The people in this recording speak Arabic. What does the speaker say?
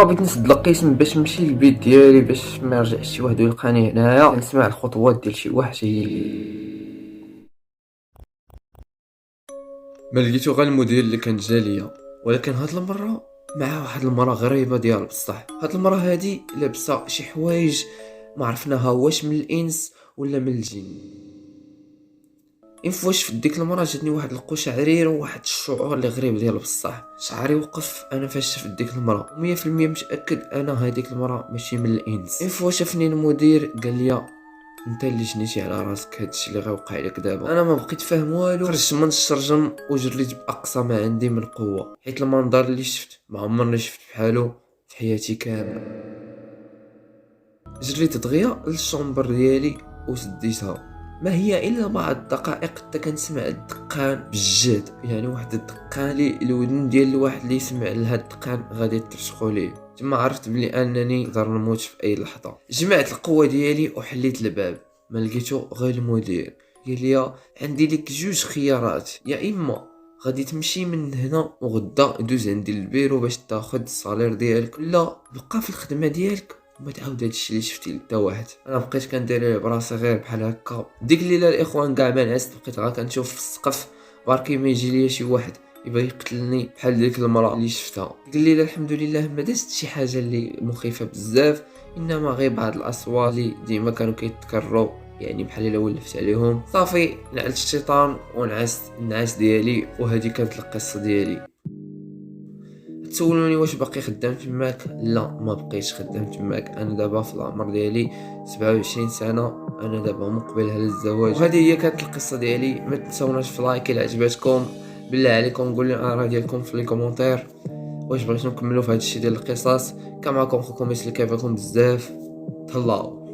بغيت نسد القسم باش نمشي للبيت ديالي باش ما يرجعش شي واحد ويلقاني هنايا نسمع الخطوات ديال شي واحد ما لقيتو غير المدير اللي كان جا ليا، ولكن هاد المره مع واحد المراه غريبه ديال بصح. هاد المراه هادي لابسه شي حوايج ما عرفناها واش من الانس ولا من الجن. فواش في ديك المرة جاتني واحد القشعرير وواحد الشعور اللي غريب ديال بصح. شعري وقف انا فاش شفت ديك المرة 100% متاكد انا هذيك المرة ماشي من الانس. فواش شافني المدير قال لي انت اللي جنيتي على راسك، هادشي اللي غيوقع لك دابا. انا ما بقيت فاهم والو، خرجت من الشرجم وجريت باقصى ما عندي من قوه، حيت المنظر اللي شفت ما عمرني شفت بحالو في حياتي كامله. جريت دغيا للشومبر ديالي وسديتها. ما هي الا بعض الدقائق حتى كنسمع الدقان بجد، يعني واحد الدقان لي الودن ديال الواحد اللي يسمع لهاد الدقان غادي ترشقوا ليه. تما عرفت بلي انني نقدر نموت في اي لحظه. جمعت القوه ديالي وحليت الباب، ما لقيتو غير المدير. قال لي عندي لك جوج خيارات، يا اما غادي تمشي من هنا وغدا دوز عندي للبيرو باش تاخذ الصالير ديالك، لا بقى في الخدمه ديالك وما تعاود هادشي اللي شفتي لتا واحد. انا بقيت كندير براسي غير بحال هكا. ديك الليله الاخوان كاع ما نعست، بقيت غير كنشوف في السقف باركي ما يجي ليا شي واحد يبغي يقتلني بحال ديك المراه اللي شفتها. ديك الليله الحمد لله ما دازت شي حاجه اللي مخيفه بزاف، انما غير بعض الاصوات اللي ديما كانوا كيتكرروا، يعني بحال الا ولفت عليهم. صافي نعلت الشيطان ونعست النعاس ديالي، وهذه كانت القصه ديالي. تسولوني واش باقي خدام تماك؟ لا ما بقيتش خدام تماك. انا دابا في العمر ديالي 27 سنه، انا دابا مقبل على الزواج. وهذه هي كانت القصه ديالي. ما تنساوناش في لايك الى عجبتكم. بالله عليكم قولوا لي الاراء ديالكم في لي كومونتير، واش بغيتو نكملوا في هذا الشيء ديال القصص. كان معكم خوكم اللي كيفكم بزاف. تهلاو.